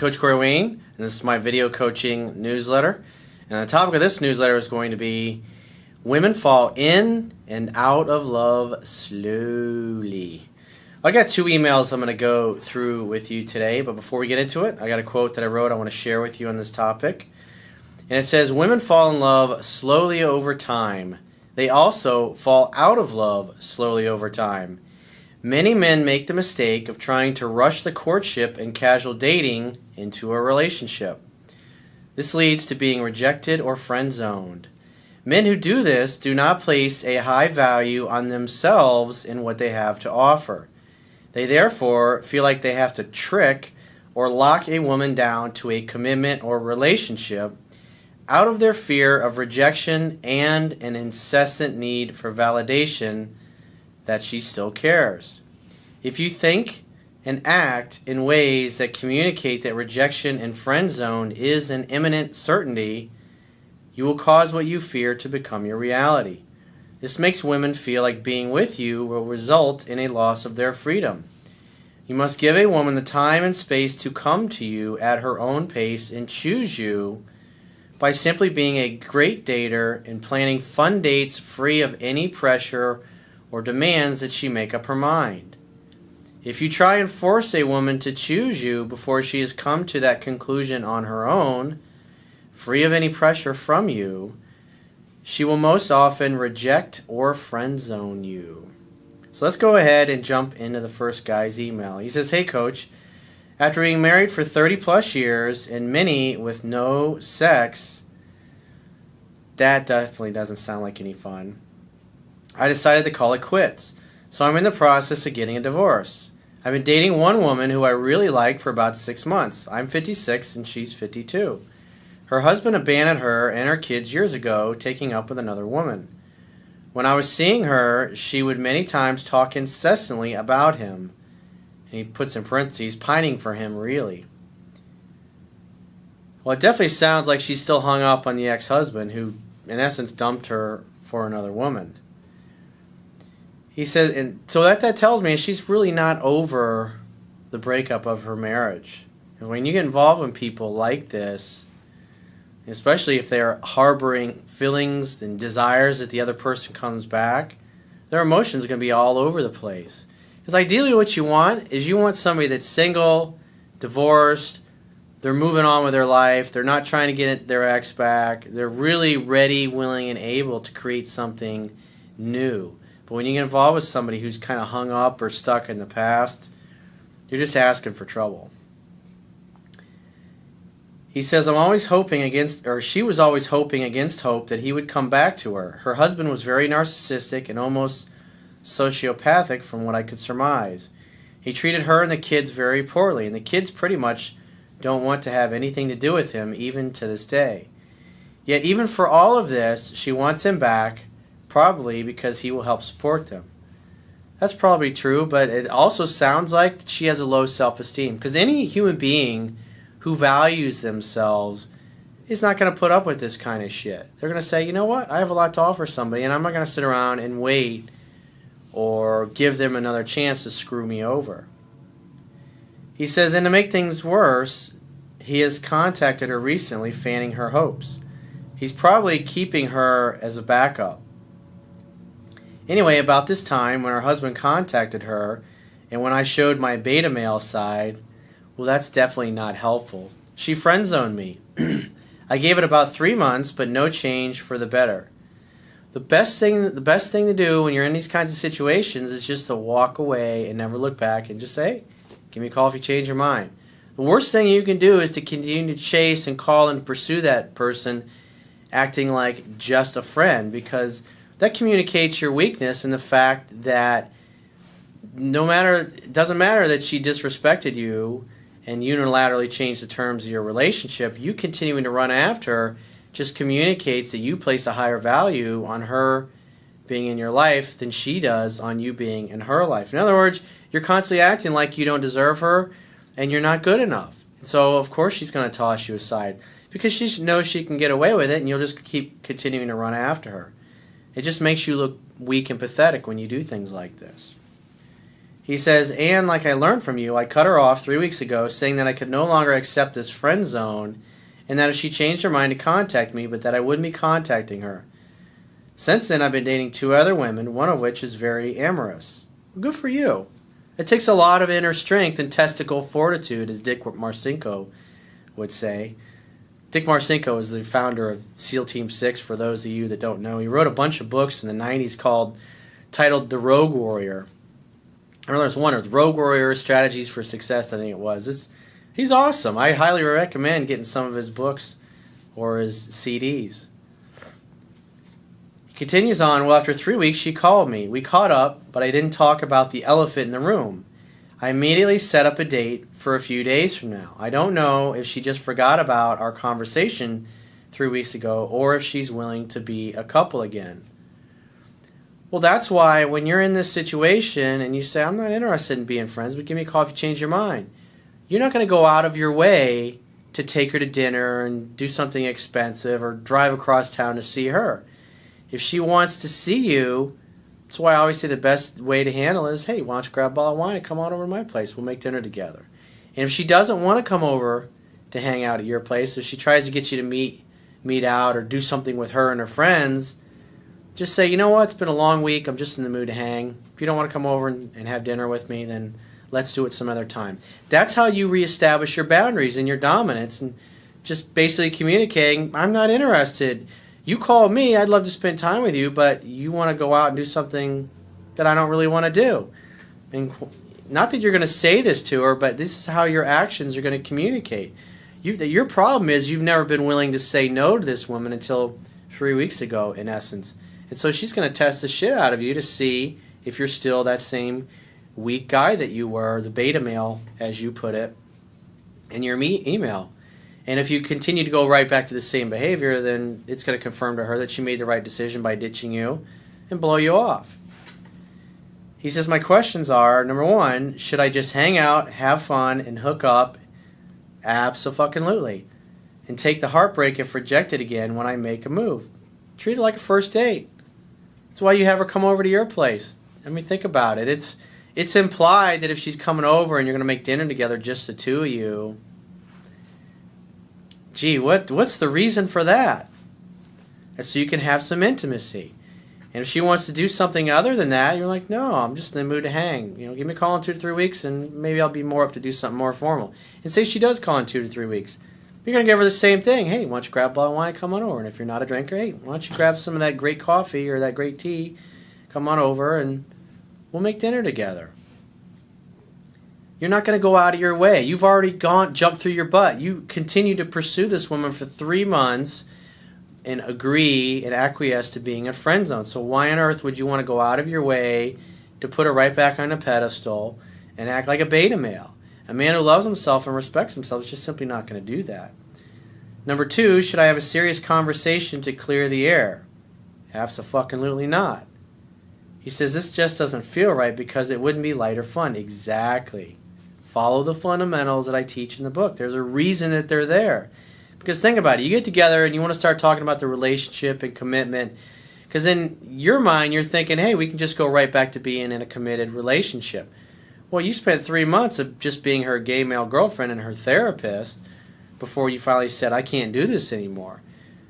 Coach Corey Wayne, and this is my video coaching newsletter. And the topic of this newsletter is going to be women fall in and out of love slowly. I got 2 emails I'm going to go through with you today, but before we get into it, I got a quote that I wrote I want to share with you on this topic. And it says, women fall in love slowly over time. They also fall out of love slowly over time. Many men make the mistake of trying to rush the courtship and casual dating into a relationship. This leads to being rejected or friend-zoned. Men who do this do not place a high value on themselves and what they have to offer. They therefore feel like they have to trick or lock a woman down to a commitment or relationship out of their fear of rejection and an incessant need for validation that she still cares. If you think and act in ways that communicate that rejection and friend zone is an imminent certainty, you will cause what you fear to become your reality. This makes women feel like being with you will result in a loss of their freedom. You must give a woman the time and space to come to you at her own pace and choose you by simply being a great dater and planning fun dates free of any pressure or demands that she make up her mind. If you try and force a woman to choose you before she has come to that conclusion on her own, free of any pressure from you, she will most often reject or friend zone you. So let's go ahead and jump into the first guy's email. He says, "Hey coach, after being married for 30 plus years and many with no sex," that definitely doesn't sound like any fun, "I decided to call it quits. So I'm in the process of getting a divorce. I've been dating one woman who I really like for about 6 months. I'm 56 and she's 52. Her husband abandoned her and her kids years ago, taking up with another woman. When I was seeing her, she would many times talk incessantly about him." And he puts in parentheses, "pining for him, really." Well, it definitely sounds like she's still hung up on the ex-husband who, in essence, dumped her for another woman. He says, and so that tells me she's really not over the breakup of her marriage. And when you get involved with people like this, especially if they're harboring feelings and desires that the other person comes back, their emotions are going to be all over the place. Because ideally what you want is you want somebody that's single, divorced, they're moving on with their life, they're not trying to get their ex back, they're really ready, willing, and able to create something new. But when you get involved with somebody who's kind of hung up or stuck in the past, you're just asking for trouble. He says, she was always hoping against hope that he would come back to her. Her husband was very narcissistic and almost sociopathic from what I could surmise. He treated her and the kids very poorly, and the kids pretty much don't want to have anything to do with him even to this day. Yet even for all of this, she wants him back, probably because he will help support them. That's probably true, but it also sounds like she has a low self-esteem, because any human being who values themselves is not going to put up with this kind of shit. They're going to say, you know what, I have a lot to offer somebody, and I'm not going to sit around and wait or give them another chance to screw me over. He says, and to make things worse, he has contacted her recently, fanning her hopes. He's probably keeping her as a backup. Anyway, about this time, when her husband contacted her, and when I showed my beta male side, well, that's definitely not helpful. She friend-zoned me. I gave it about 3 months, but no change for the better. The best thing to do when you're in these kinds of situations is just to walk away and never look back and just say, give me a call if you change your mind. The worst thing you can do is to continue to chase and call and pursue that person acting like just a friend, because that communicates your weakness and the fact that it doesn't matter that she disrespected you and unilaterally changed the terms of your relationship, you continuing to run after her just communicates that you place a higher value on her being in your life than she does on you being in her life. In other words, you're constantly acting like you don't deserve her and you're not good enough. And so, of course, she's going to toss you aside because she knows she can get away with it, and you'll just keep continuing to run after her. It just makes you look weak and pathetic when you do things like this. He says, and like I learned from you, I cut her off 3 weeks ago saying that I could no longer accept this friend zone and that if she changed her mind to contact me, but that I wouldn't be contacting her. Since then, I've been dating 2 other women, one of which is very amorous. Well, good for you. It takes a lot of inner strength and testicle fortitude, as Dick Marcinko would say. Dick Marcinko is the founder of SEAL Team 6, for those of you that don't know. He wrote a bunch of books in the 90s titled The Rogue Warrior. I remember there's one, The Rogue Warrior Strategies for Success, I think it was. He's awesome. I highly recommend getting some of his books or his CDs. He continues on, well, after 3 weeks, she called me. We caught up, but I didn't talk about the elephant in the room. I immediately set up a date for a few days from now. I don't know if she just forgot about our conversation 3 weeks ago or if she's willing to be a couple again. Well, that's why when you're in this situation and you say, I'm not interested in being friends, but give me a call if you change your mind. You're not going to go out of your way to take her to dinner and do something expensive or drive across town to see her. If she wants to see you, that's why I always say the best way to handle it is, hey, why don't you grab a bottle of wine and come on over to my place? We'll make dinner together. And if she doesn't want to come over to hang out at your place, if she tries to get you to meet out or do something with her and her friends, just say, you know what, it's been a long week. I'm just in the mood to hang. If you don't want to come over and have dinner with me, then let's do it some other time. That's how you reestablish your boundaries and your dominance, and just basically communicating, I'm not interested. You call me, I'd love to spend time with you, but you want to go out and do something that I don't really want to do. And not that you're going to say this to her, but this is how your actions are going to communicate. Your problem is you've never been willing to say no to this woman until 3 weeks ago, in essence. And so she's going to test the shit out of you to see if you're still that same weak guy that you were, the beta male, as you put it, in your email. And if you continue to go right back to the same behavior, then it's going to confirm to her that she made the right decision by ditching you and blow you off. He says, my questions are, number one, should I just hang out, have fun, and hook up? Abso-fucking-lutely. And take the heartbreak if rejected again when I make a move. Treat it like a first date. That's why you have her come over to your place. I mean, think about it. It's implied that if she's coming over and you're going to make dinner together, just the two of you, gee, what's the reason for that? And so you can have some intimacy. And if she wants to do something other than that, you're like, no, I'm just in the mood to hang. Give me a call in 2 to 3 weeks, and maybe I'll be more up to do something more formal. And say she does call in 2 to 3 weeks. You're going to give her the same thing. Hey, why don't you grab a bottle of wine and come on over? And if you're not a drinker, hey, why don't you grab some of that great coffee or that great tea, come on over, and we'll make dinner together. You're not going to go out of your way. You've already jumped through your butt. You continue to pursue this woman for 3 months and agree and acquiesce to being a friend zone. So why on earth would you want to go out of your way to put her right back on a pedestal and act like a beta male? A man who loves himself and respects himself is just simply not going to do that. Number 2, should I have a serious conversation to clear the air? Abso-fucking-lutely not. He says this just doesn't feel right because it wouldn't be light or fun. Exactly. Follow the fundamentals that I teach in the book. There's a reason that they're there. Because think about it. You get together and you want to start talking about the relationship and commitment. Because in your mind, you're thinking, hey, we can just go right back to being in a committed relationship. Well, you spent 3 months of just being her gay male girlfriend and her therapist before you finally said, I can't do this anymore.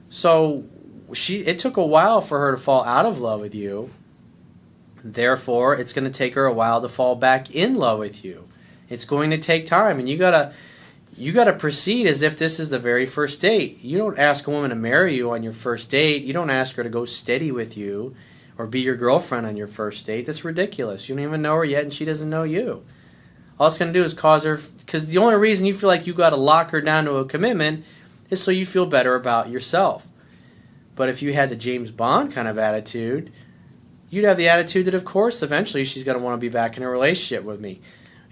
So it took a while for her to fall out of love with you. Therefore, it's going to take her a while to fall back in love with you. It's going to take time, and you gotta proceed as if this is the very first date. You don't ask a woman to marry you on your first date. You don't ask her to go steady with you or be your girlfriend on your first date. That's ridiculous. You don't even know her yet, and she doesn't know you. All it's going to do is cause her, because the only reason you feel like you got to lock her down to a commitment is so you feel better about yourself. But if you had the James Bond kind of attitude, you'd have the attitude that, of course, eventually she's going to want to be back in a relationship with me.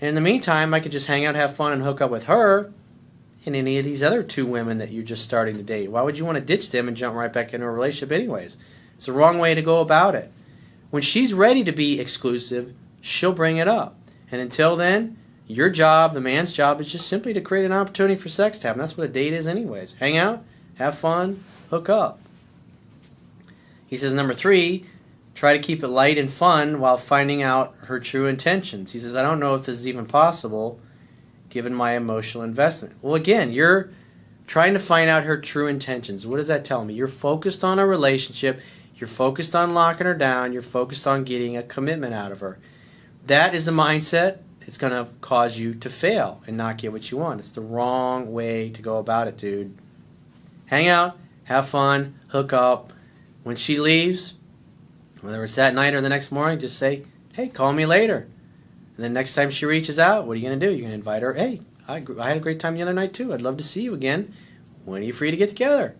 And in the meantime, I could just hang out, have fun, and hook up with her and any of these other 2 women that you're just starting to date. Why would you want to ditch them and jump right back into a relationship anyways? It's the wrong way to go about it. When she's ready to be exclusive, she'll bring it up. And until then, your job, the man's job, is just simply to create an opportunity for sex to happen. That's what a date is anyways. Hang out, have fun, hook up. He says, number 3, Try to keep it light and fun while finding out her true intentions. He says, I don't know if this is even possible given my emotional investment. Well, again, you're trying to find out her true intentions. What does that tell me? You're focused on a relationship. You're focused on locking her down. You're focused on getting a commitment out of her. That is the mindset. It's going to cause you to fail and not get what you want. It's the wrong way to go about it, dude. Hang out, have fun, hook up. When she leaves, whether it's that night or the next morning, just say, hey, call me later. And then next time she reaches out, what are you going to do? You're going to invite her, hey, I had a great time the other night too. I'd love to see you again. When are you free to get together?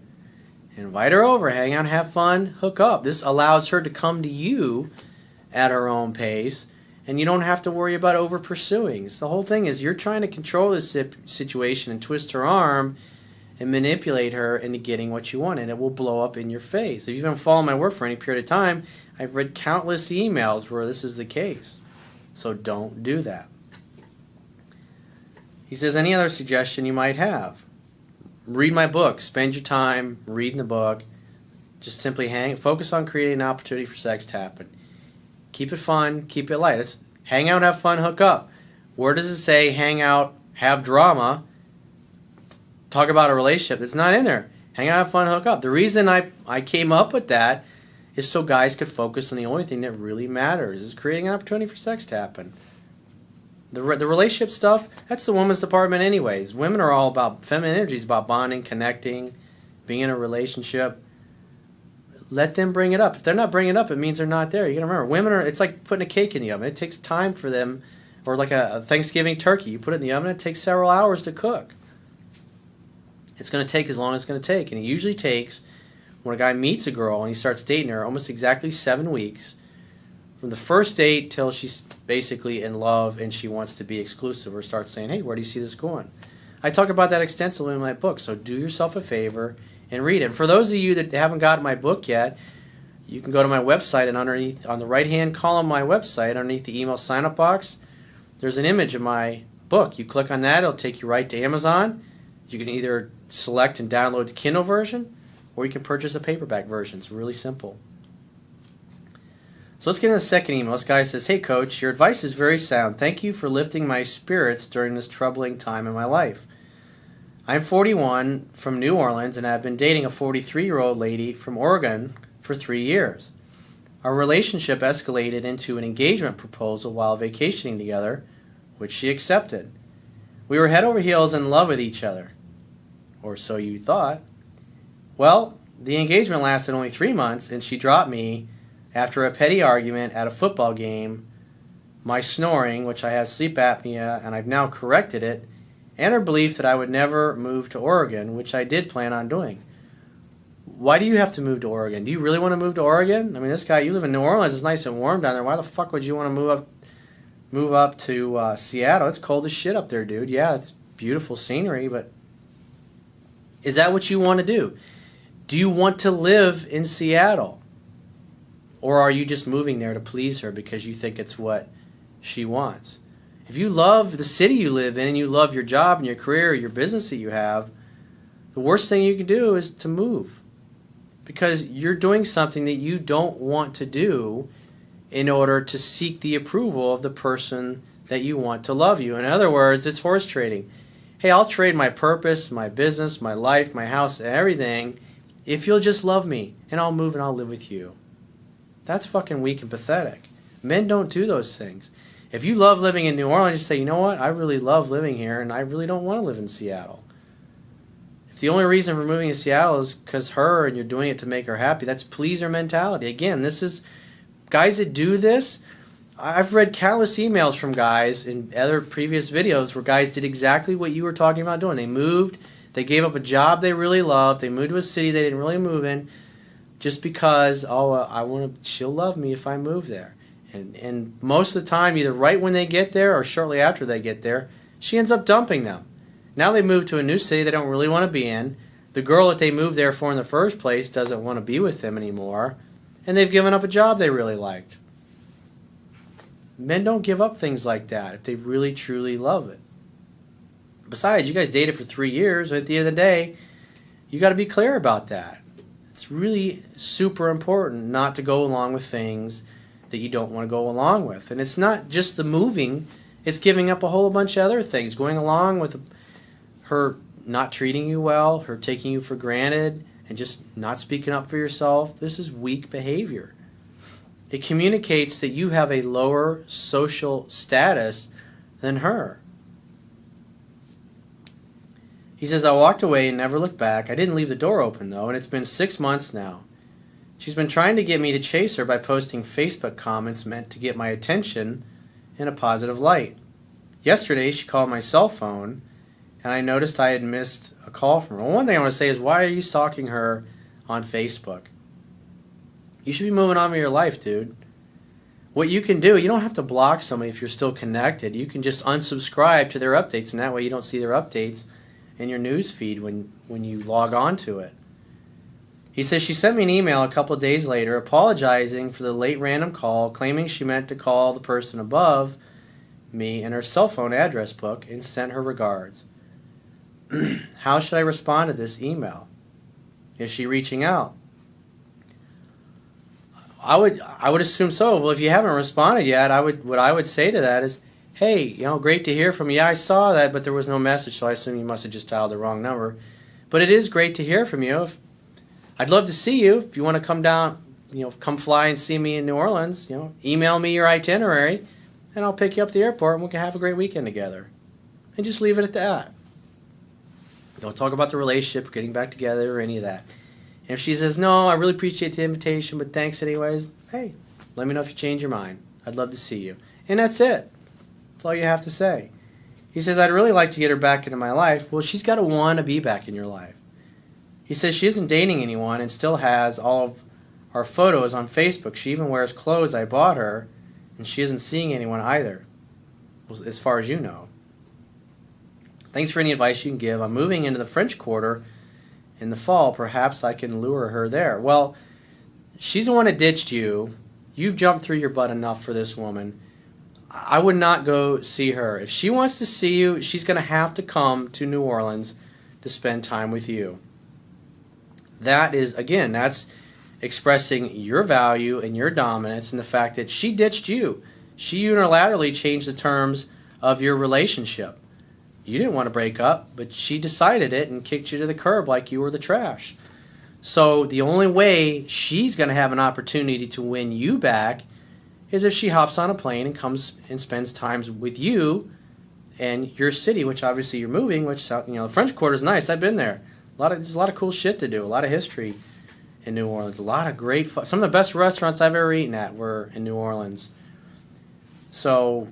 Invite her over, hang out, have fun, hook up. This allows her to come to you at her own pace, and you don't have to worry about over pursuing. So the whole thing is you're trying to control this situation and twist her arm and manipulate her into getting what you want, and it will blow up in your face. If you've been following my work for any period of time, I've read countless emails where this is the case. So don't do that. He says, any other suggestion you might have? Read my book. Spend your time reading the book. Just simply focus on creating an opportunity for sex to happen. Keep it fun. Keep it light. It's hang out, have fun, hook up. Where does it say hang out, have drama, talk about a relationship? It's not in there. Hang out, have fun, hook up. The reason I came up with that is so guys could focus on the only thing that really matters, is creating an opportunity for sex to happen. The relationship stuff, that's the woman's department anyways. Women are all about, feminine energy is about bonding, connecting, being in a relationship. Let them bring it up. If they're not bringing it up, it means they're not there. You got to remember, women are, it's like putting a cake in the oven. It takes time for them, or like a Thanksgiving turkey. You put it in the oven, it takes several hours to cook. It's going to take as long as it's going to take. And it usually takes, when a guy meets a girl and he starts dating her, almost exactly 7 weeks. From the first date till she's basically in love and she wants to be exclusive or starts saying, hey, where do you see this going? I talk about that extensively in my book, so do yourself a favor and read it. And for those of you that haven't gotten my book yet, you can go to my website, and underneath, on the right-hand column of my website, underneath the email sign-up box, there's an image of my book. You click on that, it'll take you right to Amazon. You can either select and download the Kindle version, or you can purchase a paperback version. It's really simple. So let's get into the second email. This guy says, hey, Coach, your advice is very sound. Thank you for lifting my spirits during this troubling time in my life. I'm 41 from New Orleans, and I've been dating a 43-year-old lady from Oregon for 3 years. Our relationship escalated into an engagement proposal while vacationing together, which she accepted. We were head over heels in love with each other. Or so you thought. Well, the engagement lasted only 3 months, and she dropped me after a petty argument at a football game, my snoring, which I have sleep apnea, and I've now corrected it, and her belief that I would never move to Oregon, which I did plan on doing. Why do you have to move to Oregon? Do you really want to move to Oregon? I mean, this guy, you live in New Orleans, it's nice and warm down there. Why the fuck would you want to move up to Seattle? It's cold as shit up there, dude. Yeah, it's beautiful scenery, but is that what you want to do? Do you want to live in Seattle? Or are you just moving there to please her because you think it's what she wants? If you love the city you live in and you love your job and your career or your business that you have, the worst thing you can do is to move. Because you're doing something that you don't want to do in order to seek the approval of the person that you want to love you. In other words, it's horse trading. Hey, I'll trade my purpose, my business, my life, my house, and everything if you'll just love me, and I'll move and I'll live with you. That's fucking weak and pathetic. Men don't do those things. If you love living in New Orleans, you say, you know what, I really love living here, and I really don't want to live in Seattle. If the only reason for moving to Seattle is because her and you're doing it to make her happy, that's pleaser mentality. Again, this is, guys that do this, I've read countless emails from guys in other previous videos where guys did exactly what you were talking about doing. They moved, they gave up a job they really loved, they moved to a city they didn't really move in, just because, she'll love me if I move there. And most of the time, either right when they get there or shortly after they get there, she ends up dumping them. Now they move to a new city they don't really want to be in. The girl that they moved there for in the first place doesn't want to be with them anymore. And they've given up a job they really liked. Men don't give up things like that if they really, truly love it. Besides, you guys dated for 3 years. At the end of the day, you got to be clear about that. It's really super important not to go along with things that you don't want to go along with. And it's not just the moving, it's giving up a whole bunch of other things. Going along with her not treating you well, her taking you for granted, and just not speaking up for yourself. This is weak behavior. It communicates that you have a lower social status than her. He says, I walked away and never looked back. I didn't leave the door open, though, and it's been 6 months now. She's been trying to get me to chase her by posting Facebook comments meant to get my attention in a positive light. Yesterday, she called my cell phone, and I noticed I had missed a call from her. Well, one thing I want to say is, why are you stalking her on Facebook? You should be moving on with your life, dude. What you can do, you don't have to block somebody if you're still connected. You can just unsubscribe to their updates, and that way you don't see their updates in your news feed when you log on to it. He says she sent me an email a couple of days later apologizing for the late random call, claiming she meant to call the person above me in her cell phone address book and sent her regards. How should I respond to this email? Is she reaching out? I would assume so. Well, if you haven't responded yet, what I would say to that is, hey, great to hear from you. Yeah, I saw that, but there was no message, so I assume you must have just dialed the wrong number. But it is great to hear from you. I'd love to see you. If you want to come down, come fly and see me in New Orleans, email me your itinerary, and I'll pick you up at the airport, and we can have a great weekend together. And just leave it at that. Don't talk about the relationship, getting back together, or any of that. And if she says, no, I really appreciate the invitation, but thanks anyways, hey, let me know if you change your mind. I'd love to see you. And that's it. That's all you have to say. He says, I'd really like to get her back into my life. Well, she's got to want to be back in your life. He says she isn't dating anyone and still has all of our photos on Facebook. She even wears clothes I bought her, and she isn't seeing anyone either, as far as you know. Thanks for any advice you can give. I'm moving into the French Quarter in the fall. Perhaps I can lure her there. Well, she's the one that ditched you. You've jumped through your butt enough for this woman. I would not go see her. If she wants to see you, she's going to have to come to New Orleans to spend time with you. That is, again, that's expressing your value and your dominance and the fact that she ditched you. She unilaterally changed the terms of your relationship. You didn't want to break up, but she decided it and kicked you to the curb like you were the trash. So the only way she's going to have an opportunity to win you back is if she hops on a plane and comes and spends time with you and your city, which obviously you're moving, which, the French Quarter is nice. I've been there. There's a lot of cool shit to do, a lot of history in New Orleans, a lot of great some of the best restaurants I've ever eaten at were in New Orleans. So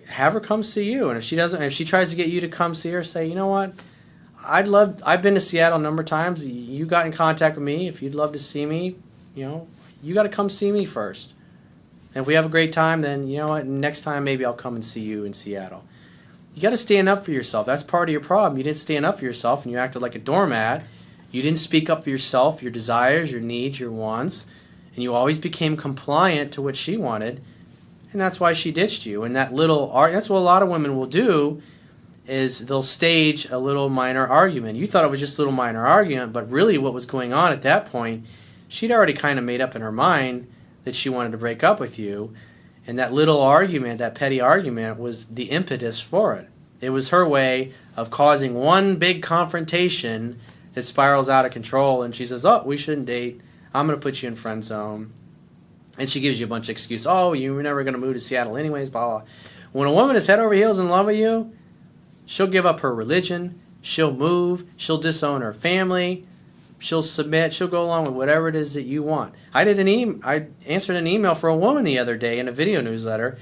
have her come see you, and if she tries to get you to come see her, say, you know what, I've been to Seattle a number of times. You got in contact with me. If you'd love to see me, you got to come see me first. And if we have a great time, then you know what, next time maybe I'll come and see you in Seattle. You got to stand up for yourself. That's part of your problem. You didn't stand up for yourself, and you acted like a doormat. You didn't speak up for yourself, your desires, your needs, your wants, and you always became compliant to what she wanted, and that's why she ditched you. And that's what a lot of women will do, is they'll stage a little minor argument. You thought it was just a little minor argument, but really what was going on at that point, she'd already kind of made up in her mind that she wanted to break up with you. And that little argument, that petty argument, was the impetus for it. It was her way of causing one big confrontation that spirals out of control. And she says, oh, we shouldn't date. I'm going to put you in friend zone. And she gives you a bunch of excuses. Oh, you were never going to move to Seattle anyways, blah, blah. When a woman is head over heels in love with you, she'll give up her religion. She'll move. She'll disown her family. She'll submit. She'll go along with whatever it is that you want. I answered an email for a woman the other day in a video newsletter.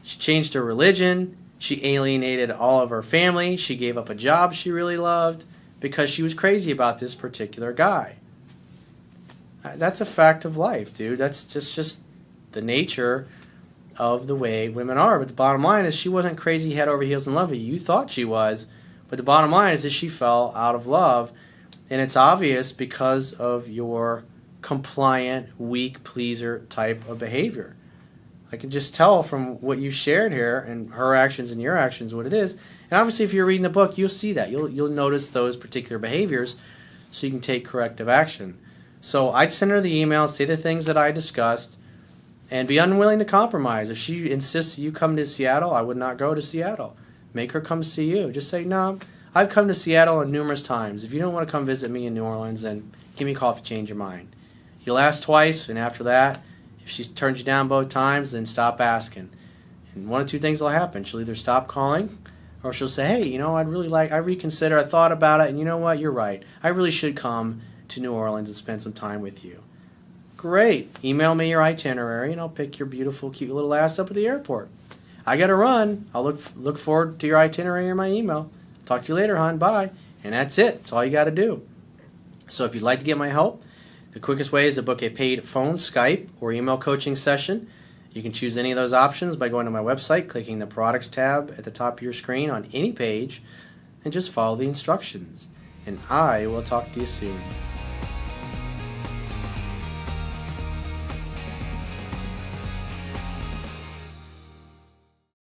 She changed her religion. She alienated all of her family. She gave up a job she really loved because she was crazy about this particular guy. That's a fact of life, dude. That's just the nature of the way women are. But the bottom line is she wasn't crazy head over heels in love with you. You thought she was. But the bottom line is that she fell out of love. And it's obvious because of your compliant, weak pleaser type of behavior. I can just tell from what you shared here and her actions and your actions what it is. And obviously if you're reading the book, you'll see that. You'll notice those particular behaviors so you can take corrective action. So I'd send her the email, say the things that I discussed, and be unwilling to compromise. If she insists you come to Seattle, I would not go to Seattle. Make her come see you. Just say, no, I've come to Seattle numerous times. If you don't want to come visit me in New Orleans, then give me a call if you change your mind. You'll ask twice, and after that, if she turns you down both times, then stop asking. And one of two things will happen. She'll either stop calling, or she'll say, hey, I reconsider, I thought about it, and you know what, you're right. I really should come to New Orleans and spend some time with you. Great. Email me your itinerary, and I'll pick your beautiful, cute little ass up at the airport. I got to run. I'll look forward to your itinerary in my email. Talk to you later, hon. Bye. And that's it. That's all you got to do. So if you'd like to get my help, the quickest way is to book a paid phone, Skype, or email coaching session. You can choose any of those options by going to my website, clicking the products tab at the top of your screen on any page, and just follow the instructions. And I will talk to you soon.